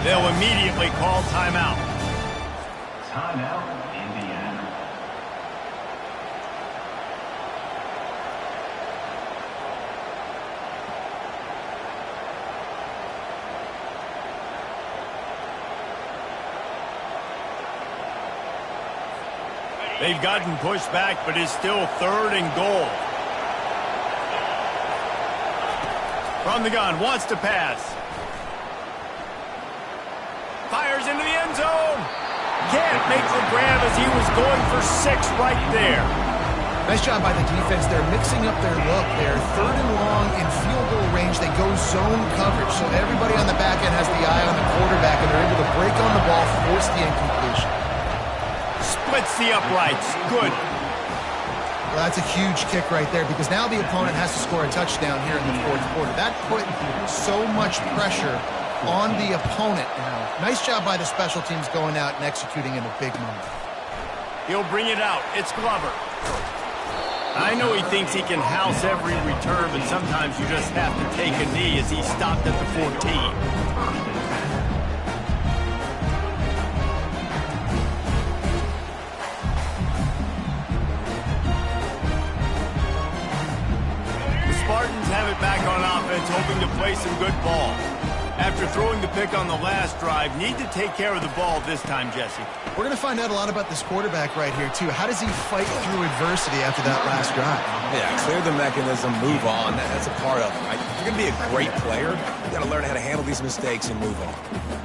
They'll immediately call timeout. Timeout, Indiana. They've gotten pushed back, but it's still 3rd and goal. From the gun, wants to pass. Fires into the end zone. Can't make the grab as he was going for 6 right there. Nice job by the defense. They're mixing up their look. They're 3rd and long in field goal range. They go zone coverage, so everybody on the back end has the eye on the quarterback, and they're able to break on the ball, force the incompletion. Splits the uprights. Good. Well, that's a huge kick right there because now the opponent has to score a touchdown here in the 4th quarter. That put so much pressure on the opponent. Nice job by the special teams going out and executing in a big moment. He'll bring it out. It's Glover. I know he thinks he can house every return, but sometimes you just have to take a knee as he stopped at the 14. Spartans have it back on offense, hoping to play some good ball. After throwing the pick on the last drive, need to take care of the ball this time, Jesse. We're going to find out a lot about this quarterback right here, too. How does he fight through adversity after that last drive? Yeah, clear the mechanism, move on. That's a part of it, right? If you're going to be a great player, you got to learn how to handle these mistakes and move on.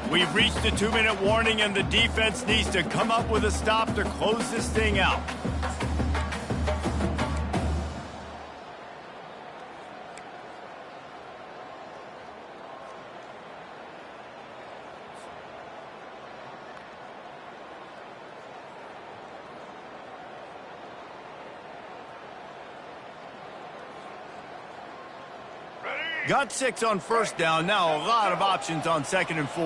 We've reached the 2-minute warning, and the defense needs to come up with a stop to close this thing out. Got 6 on 1st down. Now a lot of options on 2nd and 4.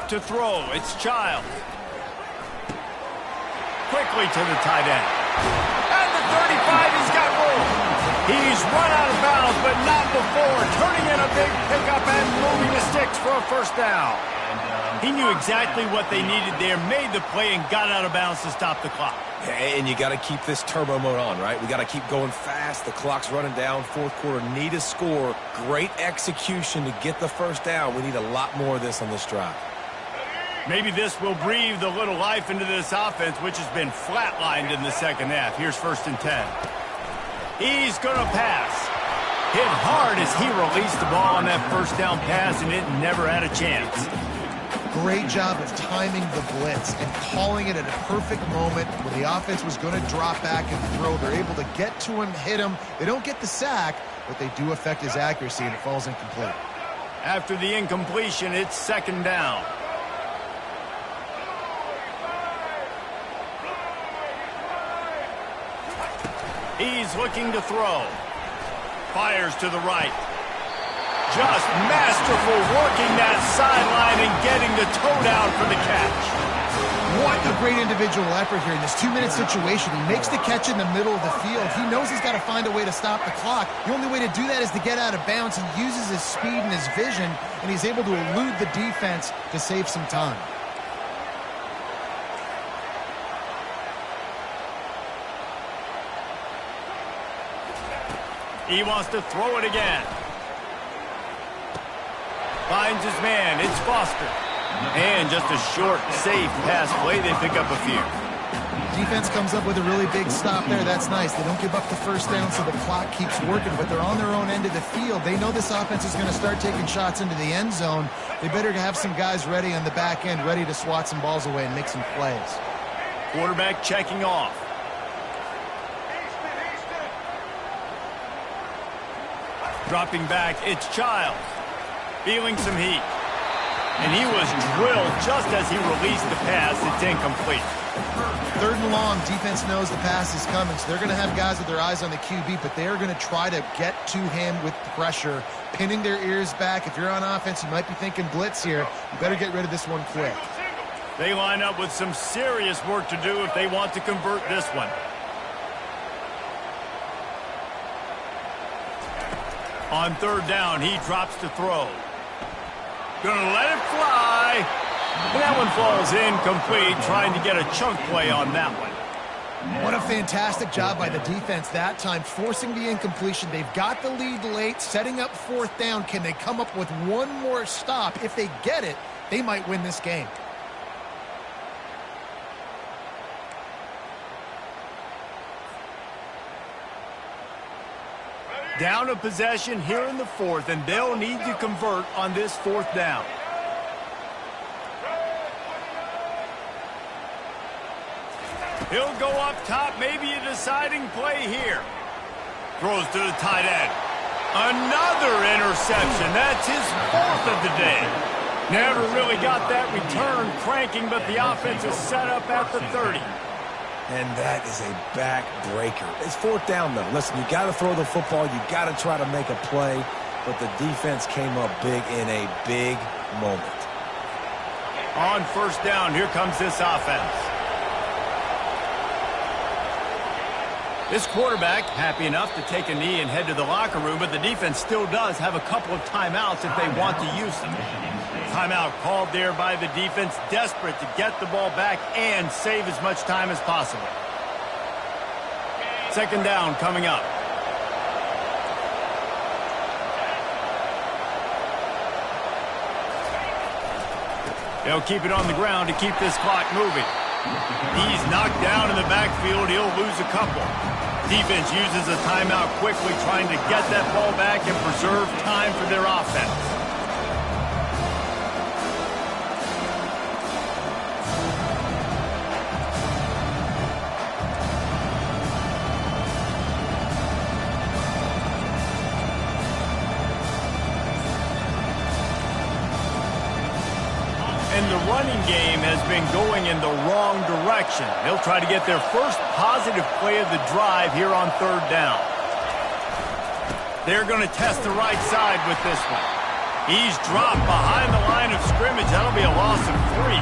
to throw. It's Childs. Quickly to the tight end. At the 35, he's got room. He's run out of bounds, but not before. Turning in a big pickup and moving the sticks for a first down. He knew exactly what they needed there, made the play, and got out of bounds to stop the clock. And you got to keep this turbo mode on, right? We got to keep going fast. The clock's running down. Fourth quarter, need a score. Great execution to get the first down. We need a lot more of this on this drive. Maybe this will breathe a little life into this offense, which has been flatlined in the second half. Here's 1st and 10. He's going to pass. Hit hard as he released the ball on that first down pass, and it never had a chance. Great job of timing the blitz and calling it at a perfect moment when the offense was going to drop back and throw. They're able to get to him, hit him. They don't get the sack, but they do affect his accuracy, and it falls incomplete. After the incompletion, it's 2nd down. He's looking to throw. Fires to the right. Just masterful working that sideline and getting the toe down for the catch. What a great individual effort here in this 2-minute situation. He makes the catch in the middle of the field. He knows he's got to find a way to stop the clock. The only way to do that is to get out of bounds. He uses his speed and his vision, and he's able to elude the defense to save some time. He wants to throw it again. Finds his man. It's Foster. And just a short, safe pass play. They pick up a few. Defense comes up with a really big stop there. That's nice. They don't give up the first down, so the clock keeps working, but they're on their own end of the field. They know this offense is going to start taking shots into the end zone. They better have some guys ready on the back end, ready to swat some balls away and make some plays. Quarterback checking off. Dropping back, it's Childs. Feeling some heat. And he was drilled just as he released the pass. It's incomplete. 3rd and long, defense knows the pass is coming, so they're going to have guys with their eyes on the QB, but they are going to try to get to him with pressure, pinning their ears back. If you're on offense, you might be thinking blitz here. You better get rid of this one quick. They line up with some serious work to do if they want to convert this one. On 3rd down, he drops to throw. Gonna let it fly. And that one falls incomplete, trying to get a chunk play on that one. What a fantastic job by the defense that time, forcing the incompletion. They've got the lead late, setting up 4th down. Can they come up with one more stop? If they get it, they might win this game. Down a possession here in the 4th, and they'll need to convert on this 4th down. He'll go up top, maybe a deciding play here. Throws to the tight end. Another interception. That's his 4th of the day. Never really got that return cranking, but the offense is set up at the 30. And that is a backbreaker. It's 4th down, though. Listen, you got to throw the football. You got to try to make a play. But the defense came up big in a big moment. On 1st down, here comes this offense. This quarterback happy enough to take a knee and head to the locker room, but the defense still does have a couple of timeouts if they want to use them. Timeout called there by the defense, desperate to get the ball back and save as much time as possible. 2nd down coming up. They'll keep it on the ground to keep this clock moving. He's knocked down in the backfield. He'll lose a couple. Defense uses a timeout quickly, trying to get that ball back and preserve time for their offense. And the running game has been going in the wrong direction. They'll try to get their first positive play of the drive here on 3rd down. They're going to test the right side with this one. He's dropped behind the line of scrimmage. That'll be a loss of 3.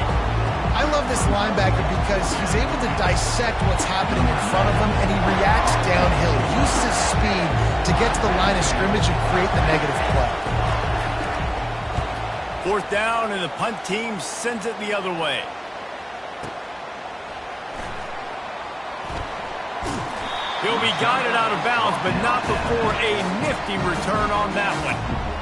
I love this linebacker because he's able to dissect what's happening in front of him, and he reacts downhill. He uses his speed to get to the line of scrimmage and create the negative play. 4th down, and the punt team sends it the other way. He'll be guided out of bounds, but not before a nifty return on that one.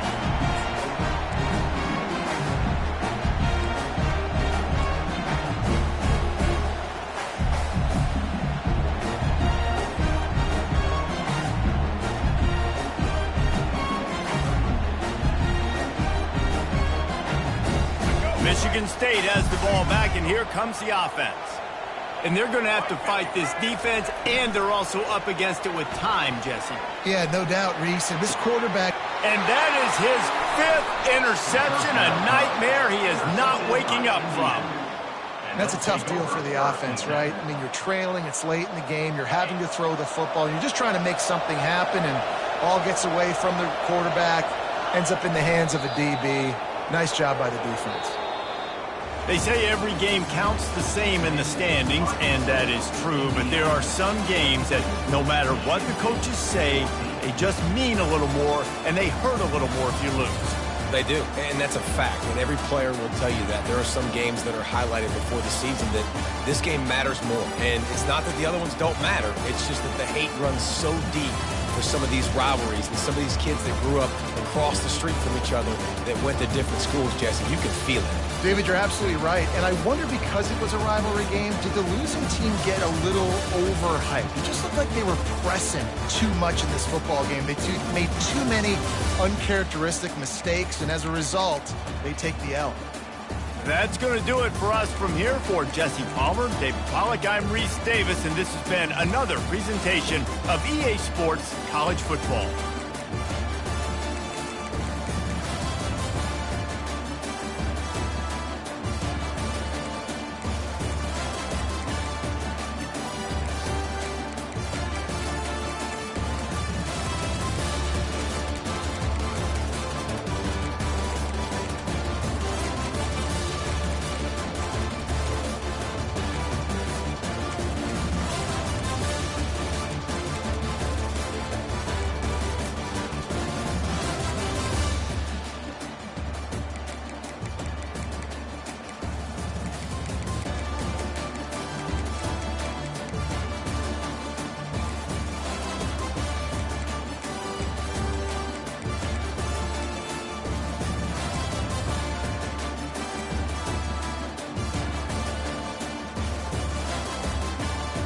Michigan State has the ball back, and here comes the offense. And they're going to have to fight this defense, and they're also up against it with time, Jesse. Yeah, no doubt, Reese. And this quarterback... And that is his 5th interception, a nightmare he is not waking up from. That's a tough deal for the offense, right? I mean, you're trailing, it's late in the game, you're having to throw the football, you're just trying to make something happen, and ball gets away from the quarterback, ends up in the hands of a DB. Nice job by the defense. They say every game counts the same in the standings, and that is true, but there are some games that no matter what the coaches say, they just mean a little more, and they hurt a little more if you lose. They do, and that's a fact, and every player will tell you that. There are some games that are highlighted before the season that this game matters more, and it's not that the other ones don't matter, it's just that the hate runs so deep for some of these rivalries and some of these kids that grew up across the street from each other that went to different schools, Jesse. You can feel it. David, you're absolutely right. And I wonder, because it was a rivalry game, did the losing team get a little overhyped? It just looked like they were pressing too much in this football game. They made too many uncharacteristic mistakes, and as a result, they take the L. That's going to do it for us from here. For Jesse Palmer, David Pollack, I'm Reese Davis, and this has been another presentation of EA Sports College Football.